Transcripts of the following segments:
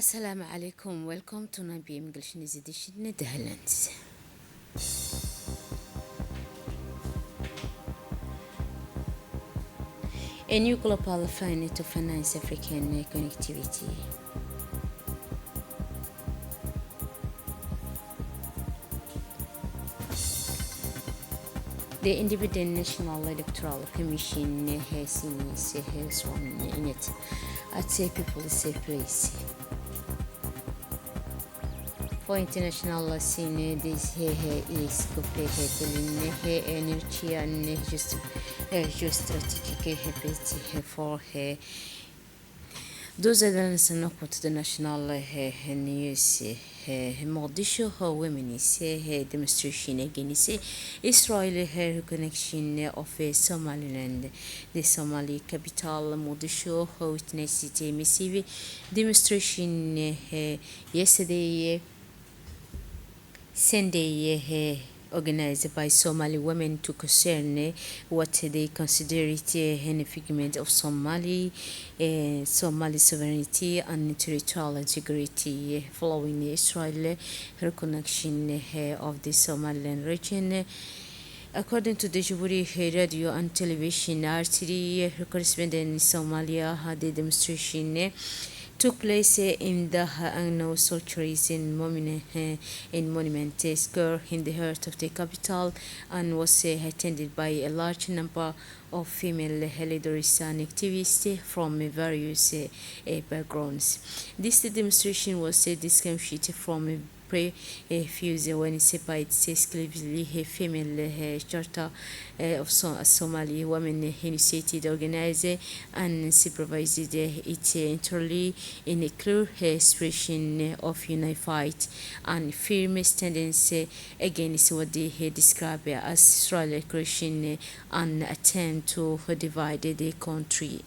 Assalamu alaikum. Welcome to 9 p.m. English News Edition Netherlands. A new global fund to finance African connectivity. The Independent National Electoral Commission has sworn in it at a people's safe place. For international scene, this is completely energy and just strategic habits for those that are not the national news. Mogadishu women's demonstration against Israel reconnection of Somaliland. The Somali capital Mogadishu witnessed a massive demonstration yesterday, Sunday, organized by Somali women to concern what they consider it an figment of Somali sovereignty and territorial integrity following Israel reconnection of the Somaliland region. According to the Djibouti radio and television RTD correspondent in Somalia, the demonstration took place in the unknown soldiers in Monument Square in the heart of the capital and was attended by a large number of female leaders and activists from various backgrounds. This demonstration was distinguished from pre-fuse when it's by exclusively female charter of Somali women initiated, organized and supervised it entirely in a clear expression of unified and firm stance against what they describe as Israeli aggression and attempt to divide the country.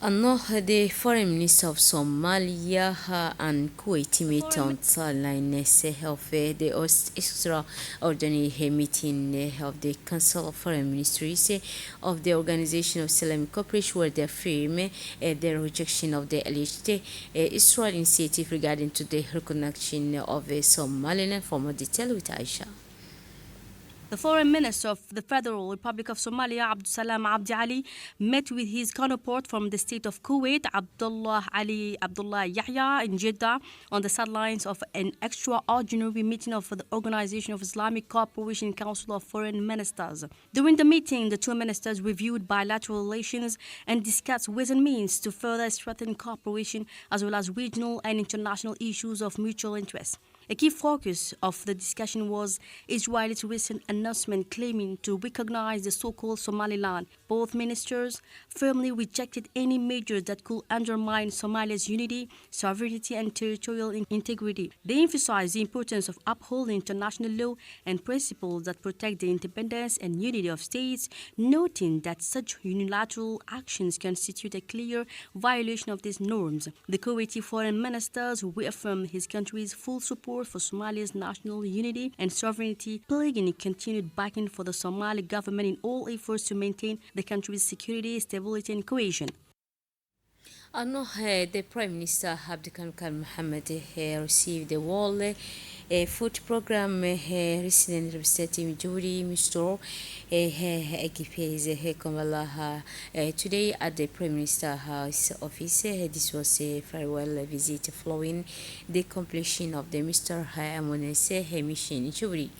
The Foreign Minister of Somalia and Kuwait met on sidelines of the extraordinary meeting of the Council of Foreign Ministries of the Organization of Islamic Cooperation, where they affirm their rejection of the alleged Israeli initiative regarding to the reconnection of Somaliland. For more detail with Aisha. The Foreign Minister of the Federal Republic of Somalia, Abdulsalam Abdi Ali, met with his counterpart from the state of Kuwait, Abdullah Yahya, in Jeddah on the sidelines of an extraordinary meeting of the Organization of Islamic Cooperation Council of Foreign Ministers. During the meeting, the two ministers reviewed bilateral relations and discussed ways and means to further strengthen cooperation as well as regional and international issues of mutual interest. A key focus of the discussion was Israel's recent announcement claiming to recognize the so-called Somaliland. Both ministers firmly rejected any measures that could undermine Somalia's unity, sovereignty, and territorial integrity. They emphasized the importance of upholding international law and principles that protect the independence and unity of states, noting that such unilateral actions constitute a clear violation of these norms. The Kuwaiti foreign ministers reaffirmed his country's full support for Somalia's national unity and sovereignty, pledging continued backing for the Somali government in all efforts to maintain the country's security, stability, and cohesion. The Prime Minister Abdulkarim Mohammed received the World Food Program Resident Representative Juri Mr. Kamala today at the Prime Minister's office. This was a farewell visit following the completion of the Mr. Amonese mission in Juri.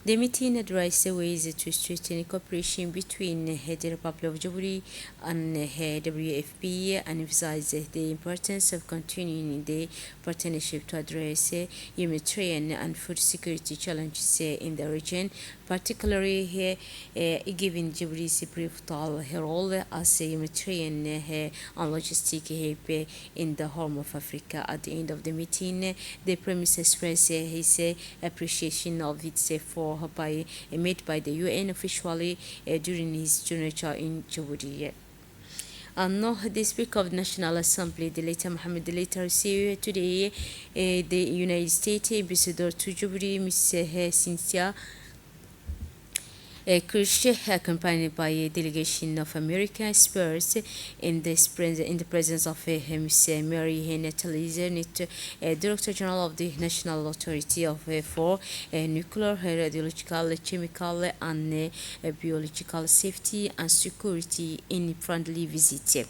The meeting addressed ways to strengthen cooperation between the Republic of Djibouti and WFP and emphasized the importance of continuing the partnership to address humanitarian and food security challenges in the region, particularly given Djibouti's pivotal role as a humanitarian and logistic hub in the Horn of Africa. At the end of the meeting, the Prime Minister expressed his appreciation of its effort made by the UN officially during his journey in Djibouti. The Speaker of the National Assembly, the late Mohammed later received today the United States Ambassador to Djibouti, Ms. Cynthia Khrushchev, accompanied by a delegation of American experts in the presence of Ms. Mary Natalie, Director General of the National Authority for Nuclear, Radiological, Chemical, and Biological Safety and Security in friendly visit.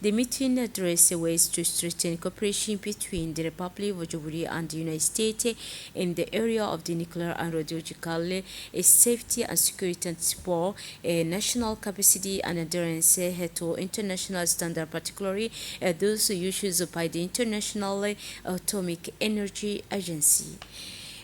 The meeting addressed ways to strengthen cooperation between the Republic of Djibouti and the United States in the area of the nuclear and radiological safety and security and support national capacity and adherence to international standards, particularly those issued by the International Atomic Energy Agency.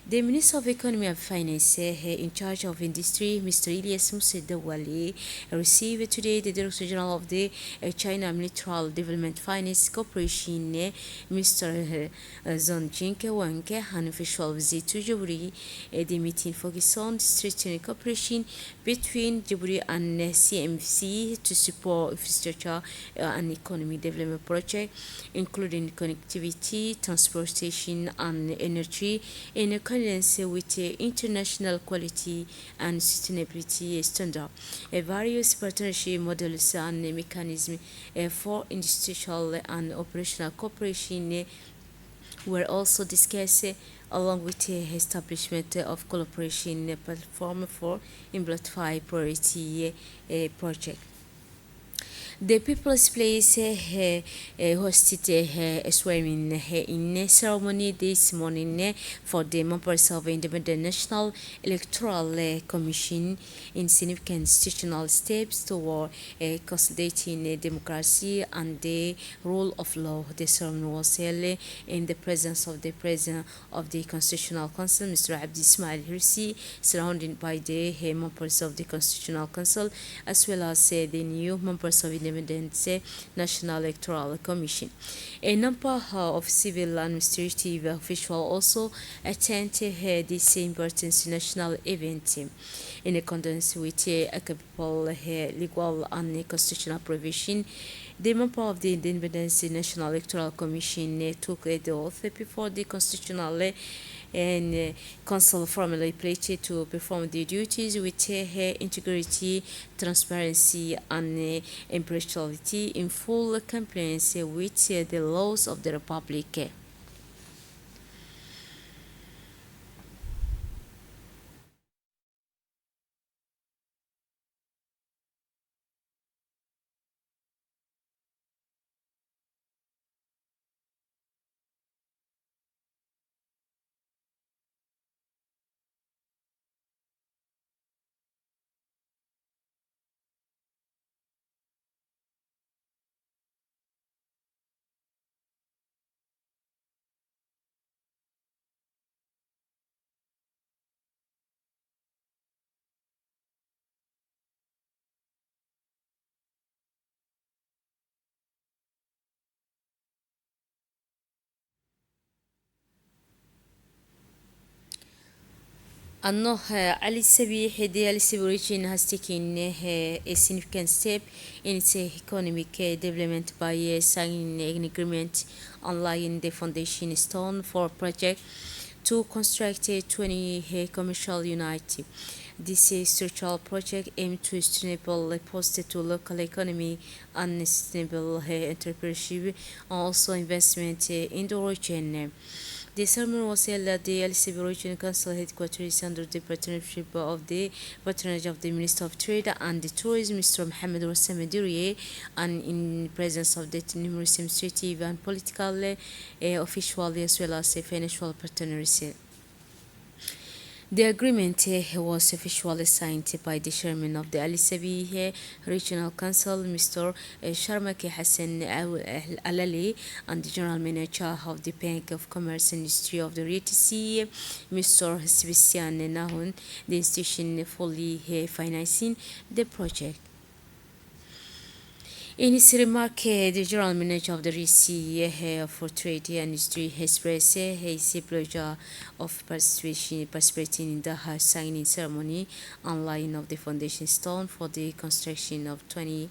The Minister of Economy and Finance in charge of industry, Mr. Ilyas Musedawali, received today the Director General of the China Electoral Development Finance Corporation, Mr. Zongjing Wang, an official visit to Djibouti. The meeting focused on strengthening cooperation between Djibouti and CMC to support infrastructure and economic development projects, including connectivity, transportation, and energy in accordance with international quality and sustainability standards. Various partnership models and mechanisms for industrial and operational cooperation were also discussed along with the establishment of collaboration platform for implementing priority projects. The People's Place hosted a swearing in ceremony this morning for the members of the Independent National Electoral Commission in significant institutional steps toward consolidating democracy and the rule of law. The ceremony was held in the presence of the President of the Constitutional Council, Mr. Abdi Ismail Hirsi, surrounded by the members of the Constitutional Council as well as the new members of the Independent National Electoral Commission. A number of civil and administrative officials also attended this important national event in accordance with applicable legal and constitutional provision. The member of the Independent National Electoral Commission took the oath before the Constitutional and Council formally pledged to perform the duties with integrity, transparency, and impartiality in full compliance with the laws of the Republic. أنه علي السبيح the Alice region has taken a significant step in its economic development by signing an agreement on laying the foundation stone for a project to construct 20 commercial units. This structural project aims to sustainable boost to local economy and sustainable entrepreneurship, also investment in the region. The ceremony was held at the LCB Regional Council headquarters under the patronage of the Minister of Trade and Tourism, Mr. Mohamed Wassam Duriye, and in presence of the numerous administrative and political officials as well as financial partners. The agreement was officially signed by the chairman of the Ali Sabi Regional Council, Mr. Sharmaki Hassan Alali, and the general manager of the Bank of Commerce and Industry of the RTC, Mr. Sebastian Nahun, the institution fully financing the project. In his remark, the General Manager of the RISI for Trade Industry expressed his pleasure of participating in the signing ceremony and laying of the foundation stone for the construction of 20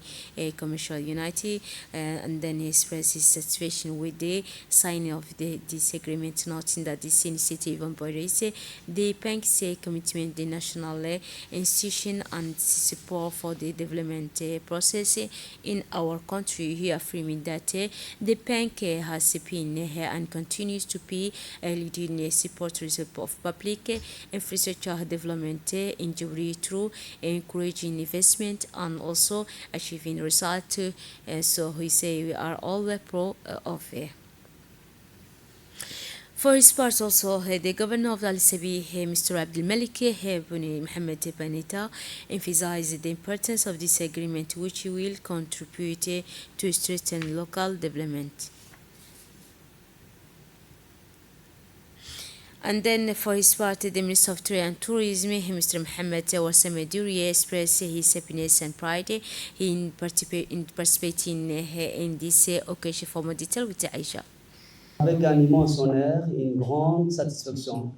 commercial unity, and then he expressed his satisfaction with the signing of this agreement, noting that this initiative embraces the bank's commitment, the national institution, and support for the development process in our country, here affirming that the bank has been and continues to be a leading supporter of public infrastructure development in Djibouti through encouraging investment and also achieving results. So we say we are all pro of it. For his part also, the governor of Al Sabi, Mr. Abdul Malik Buni Mohammed Banita, emphasized the importance of this agreement, which will contribute to strengthen local development. And then for his part, the Minister of Trade and Tourism, Mr. Mohammed Wassam Duri, expressed his happiness and pride in participating in this occasion. For more detail with Aisha. Avec un immense honneur et une grande satisfaction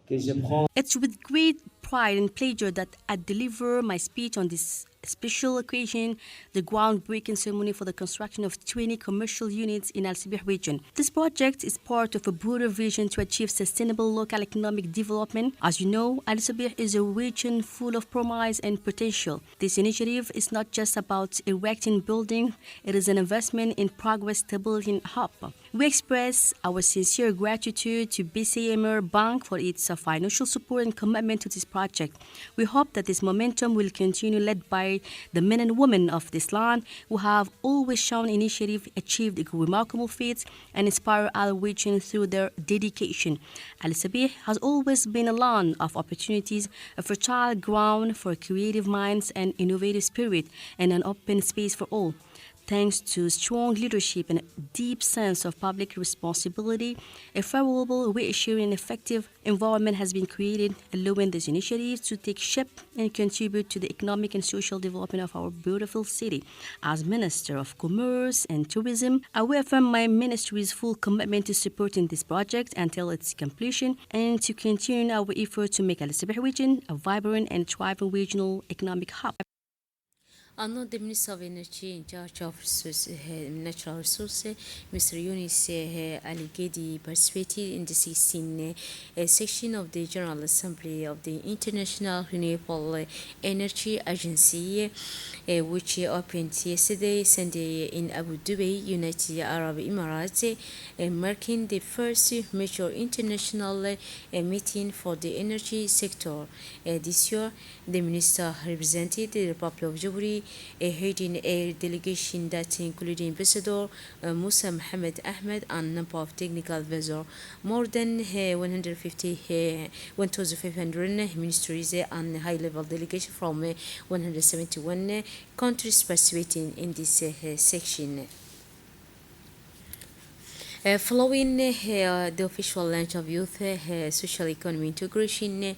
que je prends. It's with great pride and pleasure that I deliver my speech on this special occasion, the groundbreaking ceremony for the construction of 20 commercial units in Al Sabih region. This project is part of a broader vision to achieve sustainable local economic development. As you know, Al Sabih is a region full of promise and potential. This initiative is not just about erecting buildings, it is an investment in progress, stability, and hope. We express our sincere gratitude to BCMR Bank for its financial support and commitment to this project. We hope that this momentum will continue, led by the men and women of this land who have always shown initiative, achieved remarkable feats, and inspire our region through their dedication. Al Sabih has always been a land of opportunities, a fertile ground for creative minds and innovative spirit, and an open space for all. Thanks to strong leadership and a deep sense of public responsibility, a favorable, reassuring, and effective environment has been created, allowing this initiative to take shape and contribute to the economic and social development of our beautiful city. As Minister of Commerce and Tourism, I reaffirm my ministry's full commitment to supporting this project until its completion and to continue our effort to make Al Sabih region a vibrant and thriving regional economic hub. Anno the Minister of Energy in charge of natural resources, Mr. Yunus Ali Gedi, participated in the 16th section of the General Assembly of the International Renewable Energy Agency, which opened yesterday, Sunday, in Abu Dhabi, United Arab Emirates, marking the first major international meeting for the energy sector. This year, the Minister represented the Republic of Djibouti, heading a delegation that included Ambassador Musa Mohammed Ahmed and number of technical advisors. More than 1,500 ministries and high-level delegation from 171 countries participating in this section. Following the official launch of Youth Social Economy Integration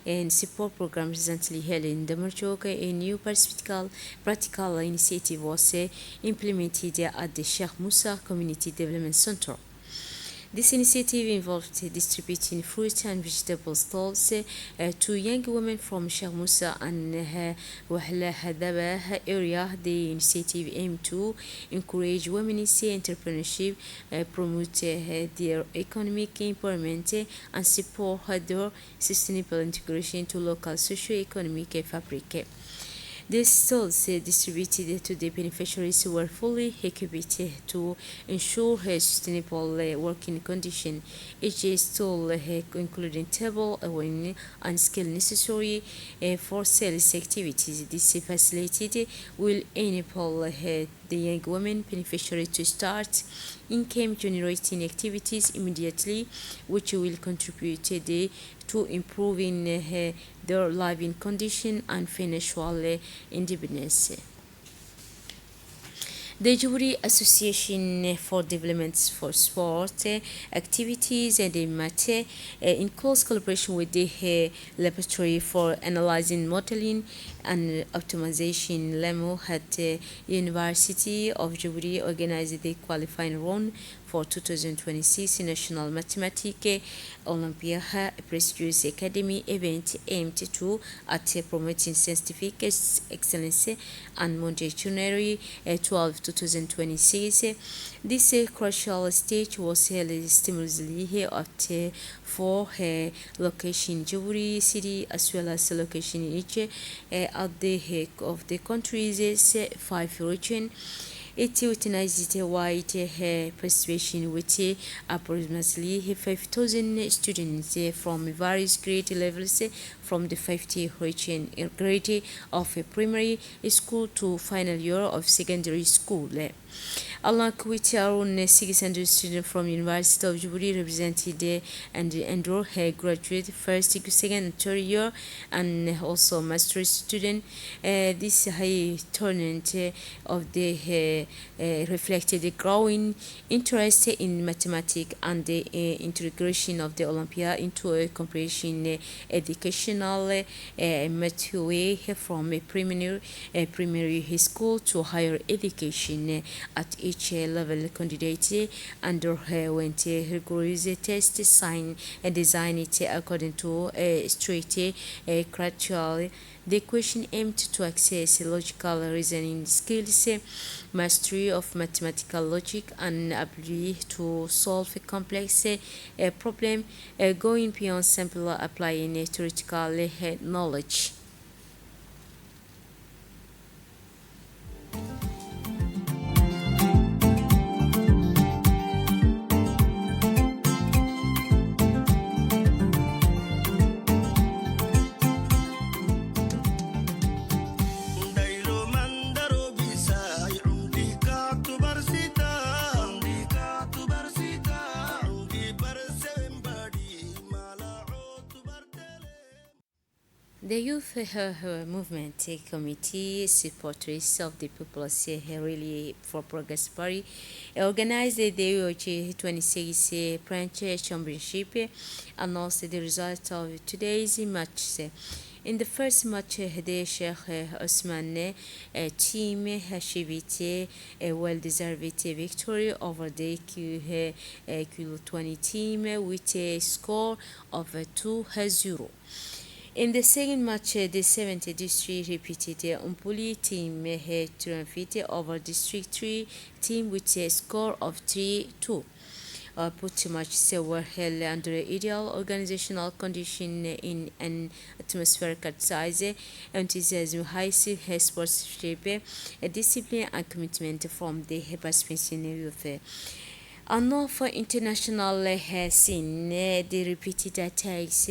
and Support Program recently held in Damarjok, a new practical initiative was implemented at the Sheikh Musa Community Development Center. This initiative involved distributing fruit and vegetable stalls to young women from Sheikh Musa and Wahla Hadaba area. The initiative aimed to encourage women in entrepreneurship, promote their economic empowerment, and support their sustainable integration to local socio-economic fabric. The stalls distributed to the beneficiaries were fully equipped to ensure sustainable working conditions. Each stall including table, and skill necessary for sales activities. This facility will enable the young women beneficiary to start income generating activities immediately, which will contribute to improving their living condition and financial independence. The Jury Association for Development for Sport Activities and MATE, in close collaboration with the Laboratory for Analyzing Modeling and Optimization LEMO at the University of Jubilee, organized the qualifying round for 2026 National Mathematics Olympia, a prestigious academy event aimed to at promoting scientific excellence and monetary 12 2026. This crucial stage was held stimulously at four location Jubilee City as well as location each at the of the country's five regions. It utilized a wide participation with approximately 5,000 students from various grade levels from the 50 region grade of primary school to final year of secondary school. Along with around 600 students from University of Jubilee represented and enrolled graduate first, second, and third year, and also master's student. This high tournament of the reflected the growing interest in mathematics and the integration of the Olympia into a comprehensive educational pathway from a primary school to higher education at each level. Candidate underwent rigorous test sign and design it according to a strict criteria. The question aimed to access logical reasoning skills, mastery of mathematical logic, and ability to solve a complex problem, going beyond simple applying theoretical knowledge. The Youth Movement Committee, supporters of the People's Really for Progress Party, organized the UOG 26 Branch Championship, announced the result of today's match. In the first match, the Sheikh Osman team achieved a well-deserved victory over the Q20 team with a score of 2-0. In the second match, the 7th District repeated Umpuli team triumphed over District 3 team with a score of 3-2. Both matches were held under ideal organizational condition in an atmosphere characterized enthusiasm, high sportsmanship, discipline, and commitment from the participants youth. Enough international has seen the repeated attacks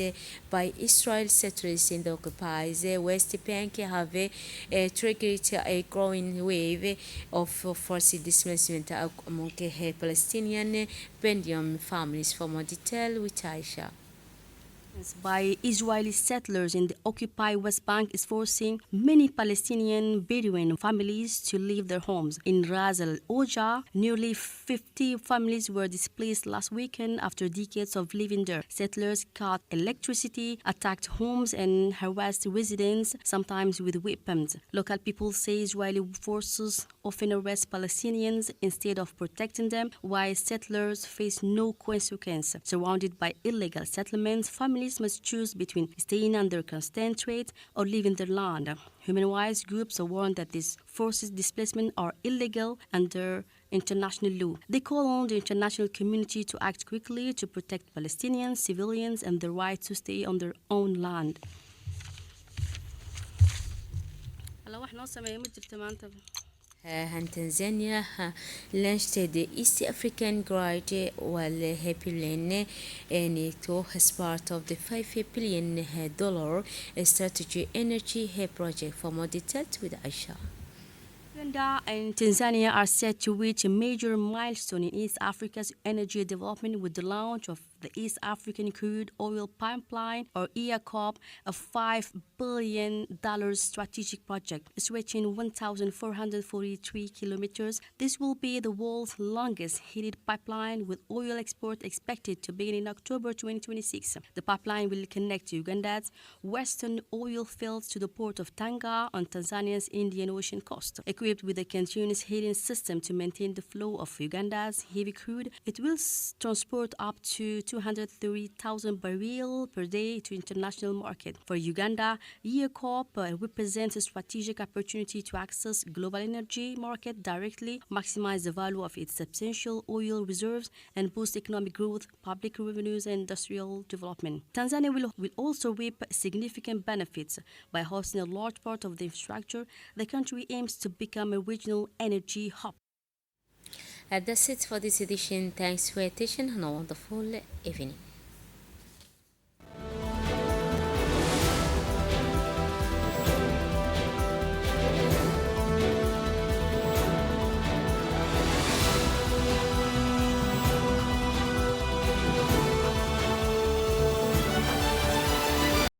by Israel settlers in the occupied West Bank have triggered a growing wave of forced displacement among Palestinian Benjamin families. For more detail with Aisha. By Israeli settlers in the occupied West Bank is forcing many Palestinian Bedouin families to leave their homes. In Ras Al Oja, nearly 50 families were displaced last weekend after decades of living there. Settlers cut electricity, attacked homes, and harassed residents, sometimes with weapons. Local people say Israeli forces often arrest Palestinians instead of protecting them, while settlers face no consequence. Surrounded by illegal settlements, families must choose between staying under constant threat or leaving their land. Human rights groups warn that these forced displacement are illegal under international law. They call on the international community to act quickly to protect Palestinians, civilians, and the right to stay on their own land. Tanzania launched the East African Guide while Pipeline NATO as part of the $5 billion strategic energy project. For more details with Aisha. Uganda and Tanzania are set to reach a major milestone in East Africa's energy development with the launch of the East African Crude Oil Pipeline, or EACOP, a $5 billion strategic project stretching 1,443 kilometers. This will be the world's longest heated pipeline, with oil export expected to begin in October 2026. The pipeline will connect Uganda's western oil fields to the port of Tanga on Tanzania's Indian Ocean coast. Equipped with a continuous heating system to maintain the flow of Uganda's heavy crude, it will transport up to 230,000 barrels per day to international market. For Uganda, EACOP represents a strategic opportunity to access global energy market directly, maximize the value of its substantial oil reserves, and boost economic growth, public revenues, and industrial development. Tanzania will also reap significant benefits by hosting a large part of the infrastructure. The country aims to become a regional energy hub. That's it for this edition. Thanks for your attention and a wonderful evening.